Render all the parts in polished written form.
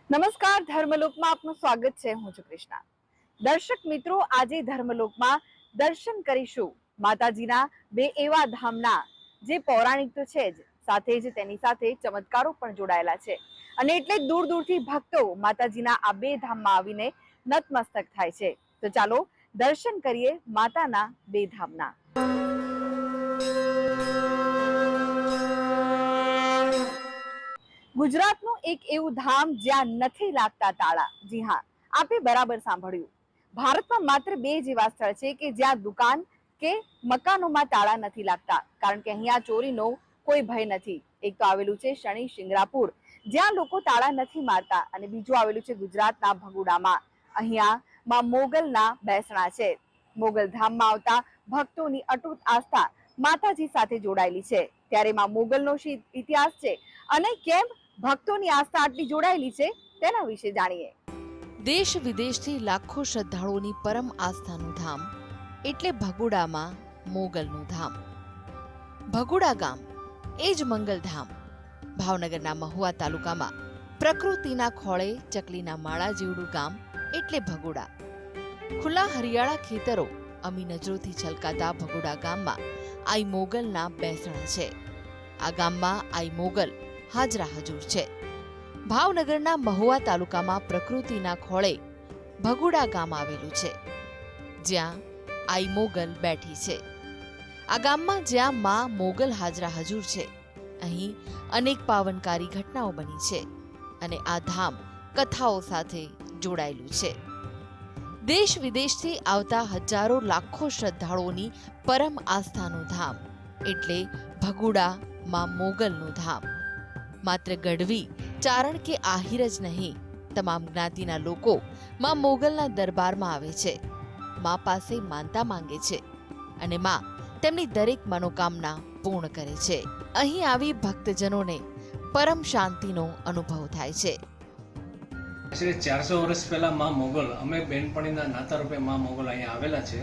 નમસ્કાર, ધર્મલોકમાં આપનું સ્વાગત છે. હું છું કૃષ્ણા. દર્શક મિત્રો, આજે ધર્મલોકમાં દર્શન કરીશું માતાજીના બે એવા ધામના જે પૌરાણિક તો છે જ, સાથે જ તેની સાથે ચમત્કારો પણ જોડાયેલા છે. અને એટલે દૂર દૂરથી ભક્તો માતાજીના આ બે ધામમાં આવીને નતમસ્તક થાય છે. તો ચાલો દર્શન કરીએ માતાના બે ધામના. ગુજરાતનું એક એવું ધામ જ્યાં નથી લાગતા તાળા. જી હા, આપે બરાબર સાંભળ્યું. ભારતમાં માત્ર બે જેવા સ્થળ છે કે જ્યાં દુકાન કે મકાનોમાં તાળા નથી લાગતા, કારણ કે અહીંયા ચોરીનો કોઈ ભય નથી. એક તો આવેલું છે શનિ શિંગરાપુર, જ્યાં લોકો તાળા નથી મારતા, અને બીજું આવેલું છે ગુજરાતના ભગુડામાં. અહીંયા માં મોગલના બેસણા છે. મોગલ ધામમાં આવતા ભક્તોની અતૂટ આસ્થા માતાજી સાથે જોડાયેલી છે. ત્યારે માં મોગલનો શી ઇતિહાસ છે અને કેમ ભક્તોની આસ્થા આટલી જોડાયેલી છે તેના વિશે જાણીએ. દેશ વિદેશથી લાખો શ્રદ્ધાળુઓની પરમ આસ્થાનું ધામ એટલે ભગુડામાં મોગલનું ધામ. ભગુડા ગામ એ જ મંગલધામ. ભાવનગરના મહુવા તાલુકામાં પ્રકૃતિના ખોળે ચકલીના માળા જેવડું ગામ એટલે ભગુડા. ખુલ્લા હરિયાળા ખેતરો, અમી નજરોથી છલકાતા ભગુડા ગામમાં આઈ મોગલના બેસણા છે. આ ગામમાં આઈ મોગલ હાજરા હજુર છે. ભાવનગરના મહુવા તાલુકામાં પ્રકૃતિના ખોળે ભગુડા ગામ આવેલું છે, જ્યાં આઈ મોગલ બેઠી છે. આ ગામમાં જ્યાં માં મોગલ હાજરા હજુર છે, અહીં અનેક પાવનકારી ઘટનાઓ બની છે અને આ ધામ કથાઓ સાથે જોડાયેલું છે. દેશ વિદેશથી આવતા હજારો લાખો શ્રદ્ધાળુઓની પરમ આસ્થાનું ધામ એટલે ભગુડા માં મોગલનું ધામ. માત્ર ગઢવી, ચારણ કે આહિર જ નહીં, તમામ જ્ઞાતિના લોકો માં મોગલના દરબારમાં આવે છે. માં પાસે માનતા માંગે છે અને માં તેમની દરેક મનોકામના પૂર્ણ કરે છે. અહીં આવી ભક્તજનોને પરમ શાંતિનો અનુભવ થાય છે. આશરે 400 વર્ષ પહેલા માં મોગલ, અમે બેનપણીના નાતા રૂપે માં મોગલ અહીંયા આવેલા છે.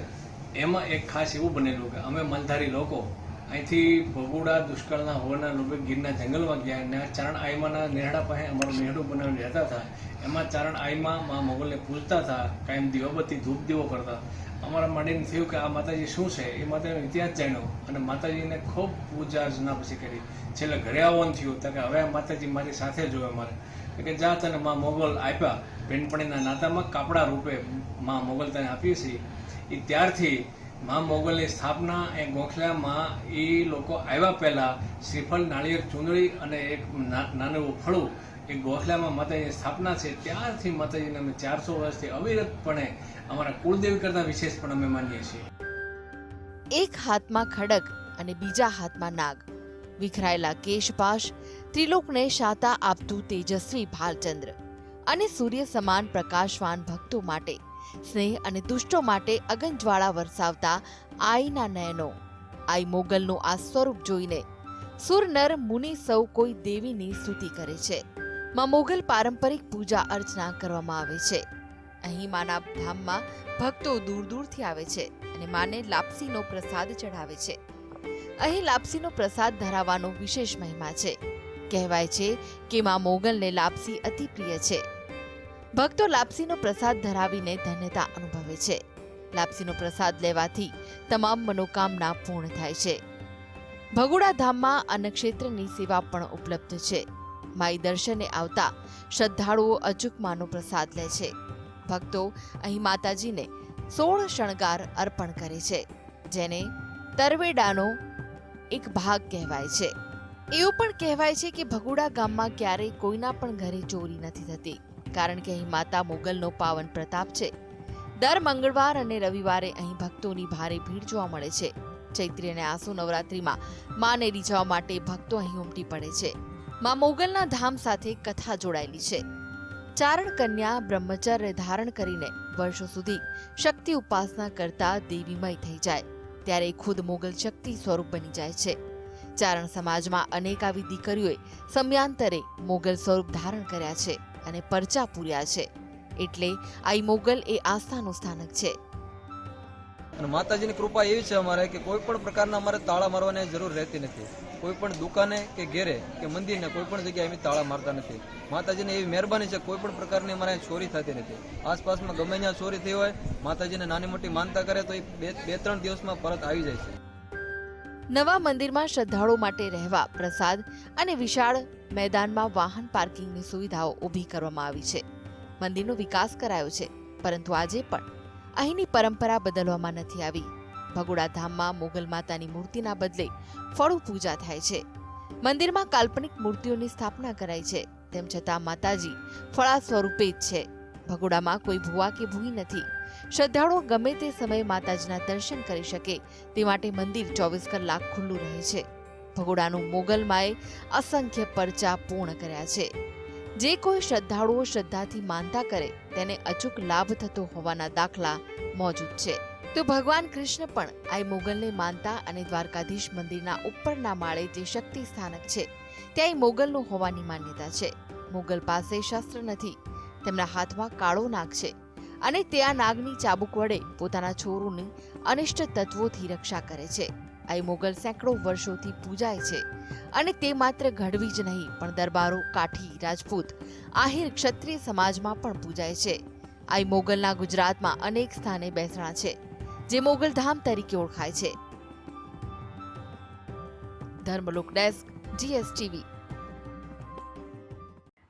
એમાં એક ખાસ એવું બનેલું કે અમે મલધારી લોકો અહીંથી ભગુડા દુષ્કાળના હોવાના લોભે ગીરના જંગલમાં ગયા અને ચારણ આઈમાના નેહડા પાસે અમારું નેહડું બનાવીને રહેતા હતા. એમાં ચારણ આઈમાં માં મોગલને પૂજતા હતા, કાયમ દીવાબત્તી ધૂપ દીવો કરતા. અમારા માંડીને થયું કે આ માતાજી શું છે, એ માતાજીનો ઇતિહાસ જાણ્યો અને માતાજીને ખૂબ પૂજા અર્ચના પછી કરી. છેલ્લે ઘરે આવવાનું થયું તો કે હવે આ માતાજી મારી સાથે જોવે મારે કે જા તને માં મોગલ આપ્યા. બેનપણીના નાતામાં કાપડા રૂપે માં મોગલ તને આપી છે. એ ત્યારથી માં મોગલની સ્થાપના એ ગોખલામાં એ લોકો આવ્યા પહેલા શ્રીફળ, નાળિયેર, ચૂંદડી અને એક નાનું એવું ફળું એ ગોખલામાં માતાજીની સ્થાપના છે. ત્યારથી માતાજીને અમે 400 વર્ષથી અવિરતપણે અમારા કુળદેવી કરતા વિશેષ પણ અમે માનીએ છીએ. એક હાથમાં ખડગ અને બીજા હાથમાં નાગ, વિખરાયેલા કેશપાશ, ત્રિલોકને શાતા આપતું તેજસ્વી ભાલચંદ્ર અને સૂર્ય સમાન પ્રકાશવાન ભક્તો માટે, સ્નેહ અને દુષ્ટો માટે અગનજ્વાળા વરસાવતા આઈના નયનો. આઈ મોગલનું આ સ્વરૂપ જોઈને સુર નર મુનિ સૌ કોઈ દેવીની સ્તુતિ કરે છે. માં મોગલ પારંપરિક પૂજા અર્ચના કરવામાં આવે છે. અહીં માના ધામમાં ભક્તો દૂર દૂરથી આવે છે અને માને લાપસીનો પ્રસાદ ચઢાવે છે. અહીં લાપસીનો પ્રસાદ ધરાવવાનો વિશેષ મહિમા છે. કહેવાય છે કે માં મોગલને લાપસી અતિ પ્રિય છે. ભક્તો લાપસીનો પ્રસાદ ધરાવીને ધન્યતા અનુભવે છે. લાપસીનો પ્રસાદ લેવાથી તમામ મનોકામના પૂર્ણ થાય છે. ભગુડા ધામમાં અન્નક્ષેત્રની સેવા પણ ઉપલબ્ધ છે. માઈ દર્શને આવતા શ્રદ્ધાળુઓ અચૂક માનો પ્રસાદ લે છે. ભક્તો અહીં માતાજીને 16 શણગાર અર્પણ કરે છે, જેને તરવેડાનો એક ભાગ કહેવાય છે. એવું પણ કહેવાય છે કે ભગુડા ગામમાં ક્યારેય કોઈના પણ ઘરે ચોરી નથી થતી, કારણ કે અહીં માતા મોગલનો પાવન પ્રતાપ છે. દર મંગળવાર અને રવિવારે અહીં ભક્તોની ભારે ભીડ જોવા મળે છે. ચૈત્રી અને આસો નવરાત્રીમાં માને રીઝવવા માટે ભક્તો અહીં ઉમટી પડે છે. માં મોગલના ધામ સાથે કથા જોડાયેલી છે. ચારણ કન્યા બ્રહ્મચર્ય ધારણ કરીને વર્ષો સુધી શક્તિ ઉપાસના કરતા દેવીમય થઈ જાય ત્યારે ખુદ મોગલ શક્તિ સ્વરૂપ બની જાય છે. ચારણ સમાજમાં અનેક આવી દીકરીઓએ સમયાંતરે મોગલ સ્વરૂપ ધારણ કર્યા છે અને પરચા પૂર્યા છે. એટલે આઈ મોગલ એ આસ્થાનું સ્થાનક છે. અને માતાજીની કૃપા એવી છે અમારે કે કોઈ પણ પ્રકારના અમારે તાળા મારવાની જરૂર રહેતી નથી. કોઈ પણ દુકાને કે ઘેરે કે મંદિરને કોઈ પણ જગ્યાએ અમે તાળા મારતા નથી. માતાજીને એવી મહેરબાની છે, કોઈ પણ પ્રકારની અમારે ચોરી થતી નથી. આસપાસમાં ગમે ત્યાં ચોરી થઈ હોય, માતાજીને નાની મોટી માનતા કરે તો એ બે ત્રણ દિવસમાં પરત આવી જાય છે. નવા મંદિરમાં શ્રદ્ધાળુઓ માટે રહેવા, પ્રસાદ અને વિશાળ મેદાનમાં વાહન પાર્કિંગની સુવિધાઓ ઊભી કરવામાં આવી છે. મંદિરનો વિકાસ કરાયો છે, પરંતુ આજે પણ અહીંની પરંપરા બદલવામાં નથી આવી. ભગોડા ધામમાં મોગલ માતાની મૂર્તિના બદલે ફળુ પૂજા થાય છે. મંદિરમાં કાલ્પનિક મૂર્તિઓની સ્થાપના કરાઈ છે, તેમ છતાં માતાજી ફળા સ્વરૂપે જ છે. ભગોડામાં કોઈ ભૂવા કે ભૂઈ નથી. શ્રદ્ધાળુઓ ગમે તે સમયે માતાજીના દર્શન કરી શકે તે માટે મંદિર 24 કલાક ખુલ્લું રહે છે. ભગોડાનું મોગલમાએ અસંખ્ય પરચા પૂર્ણ કર્યા છે. જે કોઈ શ્રદ્ધાળુઓ શ્રદ્ધાથી માનતા કરે તેને અચૂક લાભ થતો હોવાના દાખલા મોજૂદ છે. તો ભગવાન કૃષ્ણ પણ આ મોગલને માનતા અને દ્વારકાધીશ મંદિરના ઉપરના માળે જે શક્તિ સ્થાનક છે ત્યાં મોગલનું હોવાની માન્યતા છે. મોગલ પાસે શસ્ત્ર નથી, તેમના હાથમાં કાળો નાગ છે અને તે આ નાગની ચાબુક વડે પોતાના છોરુની અનિષ્ટ તત્વોથી રક્ષા કરે છે. આ મોગલ સેંકડો વર્ષોથી પૂજાય છે અને તે માત્ર ગઢવી જ નહીં પણ દરબારો, કાઠી, રાજપૂત, આહિર, ક્ષત્રિય સમાજમાં પણ પૂજાય છે. આ મોગલના ગુજરાતમાં અનેક સ્થાને બેસણા છે જે મોગલધામ તરીકે ઓળખાય છે. Dharmalok desk, GSTV.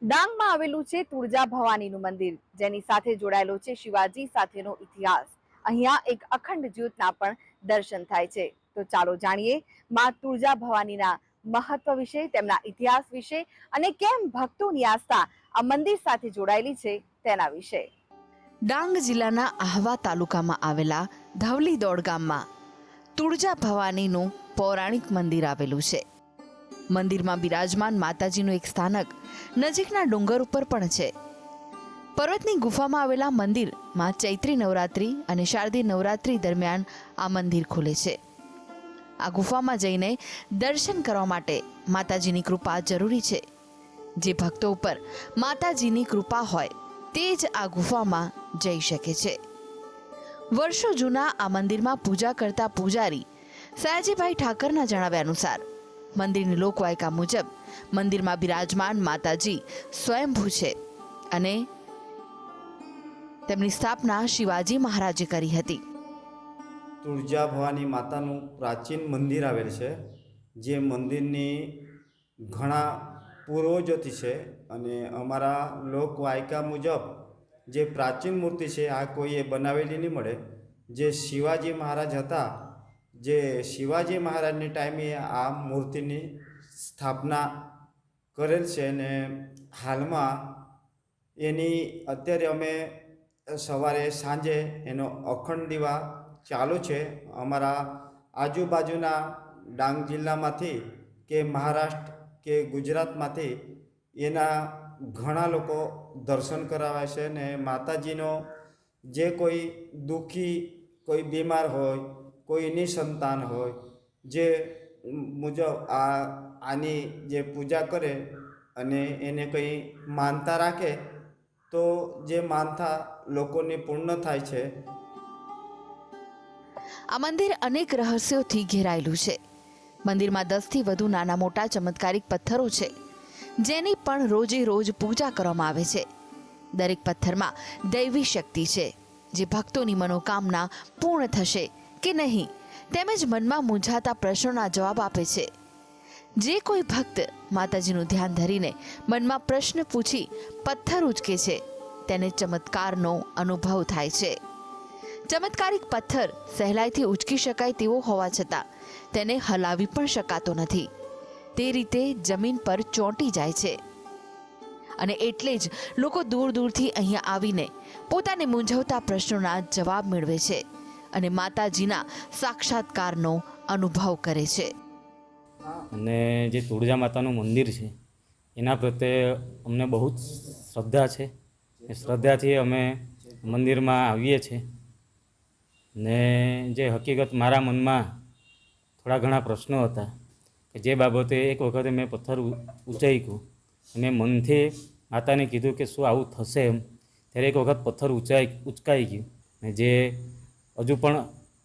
ડાંગમાં આવેલું છે તુળજા ભવાનીનું મંદિર, જેની સાથે જોડાયેલો છે શિવાજી સાથેનો ઇતિહાસ. અહીંયા એક અખંડ જ્યોતના પણ દર્શન થાય છે. તો ચાલો જાણીએ માં તુળજા ભવાનીના મહત્વ વિશે, તેમના ઇતિહાસ વિશે અને કેમ ભક્તોની આસ્થા આ મંદિર સાથે જોડાયેલી છે તેના વિશે. ડાંગ જિલ્લાના આહવા તાલુકામાં આવેલા ધવલીદોડ ગામમાં તુળજા ભવાનીનું પૌરાણિક મંદિર આવેલું છે. મંદિરમાં બિરાજમાન માતાજીનું એક સ્થાનક નજીકના ડુંગર ઉપર પણ છે. પર્વતની ગુફામાં આવેલા મંદિરમાં ચૈત્રી નવરાત્રી અને શારદીય નવરાત્રી દરમિયાન આ મંદિર ખુલે છે. આ ગુફામાં જઈને દર્શન કરવા માટે માતાજીની કૃપા જરૂરી છે. જે ભક્તો ઉપર માતાજીની કૃપા હોય તે જ આ ગુફામાં જઈ શકે છે. વર્ષો જૂના આ મંદિરમાં પૂજા કરતા પૂજારી સયાજીભાઈ ઠાકરના જણાવ્યા અનુસાર મંદિરની લોકવાયકા મુજબ મંદિરમાં બિરાજમાન માતાજી સ્વયંભૂ છે અને તેમની સ્થાપના શિવાજી મહારાજે કરી હતી. તુળજા ભવાની માતાનું પ્રાચીન મંદિર આવેલ છે, જે મંદિરની ઘણા પૂર્વજોથી છે અને અમારા લોકવાયકા મુજબ જે પ્રાચીન મૂર્તિ છે આ કોઈએ બનાવેલી નહીં મળે. જે શિવાજી મહારાજ હતા, જે શિવાજી મહારાજની ટાઈમે આ મૂર્તિની સ્થાપના કરેલ છે અને હાલમાં એની અત્યારે અમે સવારે સાંજે એનો અખંડ દીવા ચાલુ છે. અમારા આજુબાજુના ડાંગ જિલ્લામાંથી કે મહારાષ્ટ્ર કે ગુજરાતમાંથી એના ઘણા લોકો દર્શન કરાવે છે ને માતાજીનો જે કોઈ દુઃખી, કોઈ બીમાર હોય, કોઈ નિસંતાન હોય, જે મુજબ આની જે પૂજા કરે અને એને કંઈ માનતા રાખે તો જે માનતા લોકોની પૂર્ણ થાય છે. આ મંદિર અનેક રહસ્યોથી ઘેરાયેલું છે. મંદિરમાં 10 થી વધુ નાના મોટા ચમત્કારિક પથ્થરો છે જેની પણ રોજે રોજ પૂજા કરવામાં આવે છે. દરેક પથ્થરમાં દૈવી શક્તિ છે જે ભક્તોની મનોકામના પૂર્ણ થશે કે નહીં તેમજ મનમાં મૂંઝાતા પ્રશ્નોના જવાબ આપે છે. જે કોઈ ભક્ત માતાજીનું ધ્યાન ધરીને મનમાં પ્રશ્ન પૂછી પથ્થર ઉચકે છે તેને ચમત્કારનો અનુભવ થાય છે. ચમત્કારિક પથ્થર સહેલાઈથી ઉચકી શકાય તેવો હોવા છતાં તેને હલાવી પણ શકાતો નથી. તે રીતે જમીન પર ચોંટી જાય છે અને એટલે જ લોકો દૂર દૂરથી અહીંયા આવીને પોતાને મૂંઝવતા પ્રશ્નોના જવાબ મેળવે છે અને માતાજીના સાક્ષાત્કારનો અનુભવ કરે છે. અને જે તુળજા માતાનું મંદિર છે એના પ્રત્યે અમને બહુ જ શ્રદ્ધા છે. એ શ્રદ્ધાથી અમે મંદિરમાં આવીએ છીએ ને જે હકીકત મારા મનમાં થોડા ઘણા પ્રશ્નો હતા કે જે બાબતે એક વખતે મેં પથ્થર ઉંચાઈક્યું અને મનથી માતાને કીધું કે શું આવું થશે એમ. ત્યારે એક વખત પથ્થર ઉચકાઈ ગયું ને જે હજુ પણ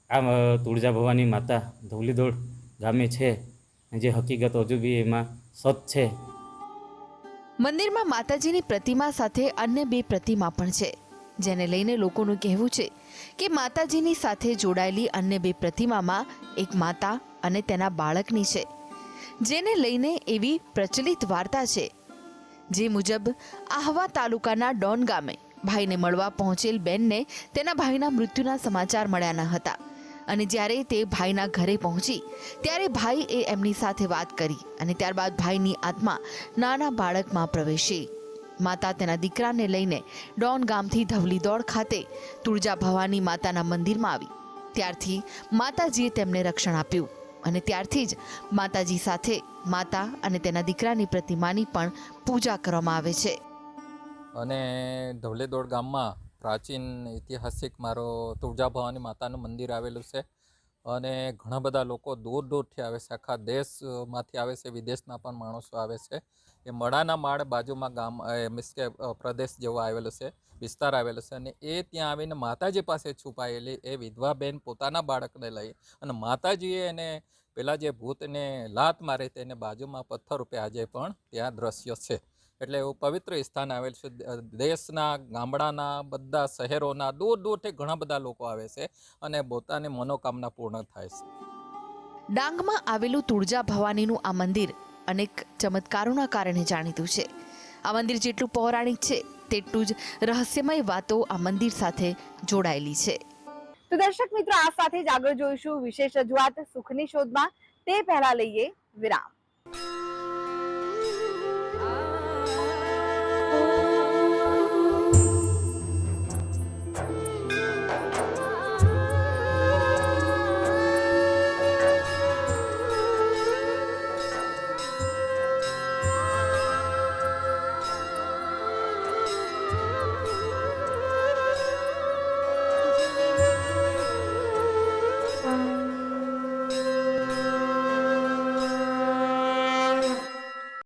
આ તુળજા ભવાની માતા ધવલીદોડ ગામે છે અને જે હકીકત હજુ બી એમાં સત છે. મંદિરમાં માતાજીની પ્રતિમા સાથે અન્ય 2 પ્રતિમા પણ છે, જેને લઈને લોકોનું કહેવું છે કે માતાજીની સાથે જોડાયેલી અન્ય 2 પ્રતિમામાં એક માતા અને તેના બાળકની છે, જેને લઈને એવી પ્રચલિત વાર્તા છે, જે મુજબ આહવા તાલુકાના ડોન ગામે ભાઈને મળવા પહોંચેલ બેનને તેના ભાઈના મૃત્યુના સમાચાર મળ્યા ન હતા અને જ્યારે તે ભાઈના ઘરે પહોંચી ત્યારે ભાઈએ એમની સાથે વાત કરી અને ત્યારબાદ ભાઈની આત્મા નાના બાળકમાં પ્રવેશી. માતા તેના દીકરાને લઈને ડોન ગામથી ધવલીદોડ ખાતે તુળજા ભવાની માતાના મંદિરમાં આવી. ત્યારથી માતાજીએ તેમને રક્ષણ આપ્યું અને ત્યારથી જ માતાજી સાથે માતા અને તેના દીકરાની પ્રતિમાની પણ પૂજા કરવામાં આવે છે. અને ધવલેદોડ ગામમાં પ્રાચીન ઐતિહાસિક મારો તુળજા ભવાની માતાનું મંદિર આવેલું છે અને ઘણા બધા લોકો દૂર દૂરથી આવે છે, આખા દેશમાંથી આવે છે, વિદેશના પણ માણસો આવે છે. એ મડાના માળ બાજુમાં ગામ મીન્સ કે પ્રદેશ જેવો આવેલો છે, વિસ્તાર આવેલો છે અને એ ત્યાં આવીને માતાજી પાસે છુપાયેલી એ વિધવા બેન પોતાના બાળકને લઈ અને માતાજીએ એને પેલા જે ભૂતને લાત મારી તેને બાજુમાં પથ્થર રૂપે આજે પણ ત્યાં દ્રશ્ય છે. એટલે એવું પવિત્ર સ્થાન આવેલ છે. દેશના ગામડાના બધા શહેરોના દૂર દૂરથી ઘણા બધા લોકો આવે છે અને પોતાની મનોકામના પૂર્ણ થાય છે. ડાંગમાં આવેલું તુળજા ભવાનીનું આ મંદિર અનેક ચમત્કારોના કારણે જાણીતું છે. આ મંદિર જેટલું પૌરાણિક છે તેટલું જ રહસ્યમય વાતો આ મંદિર સાથે જોડાયેલી છે. તો દર્શક મિત્રો, આ સાથે જ આગળ જોઈશું વિશેષ રજૂઆત સુખની શોધમાં. તે પહેલા લઈએ વિરામ.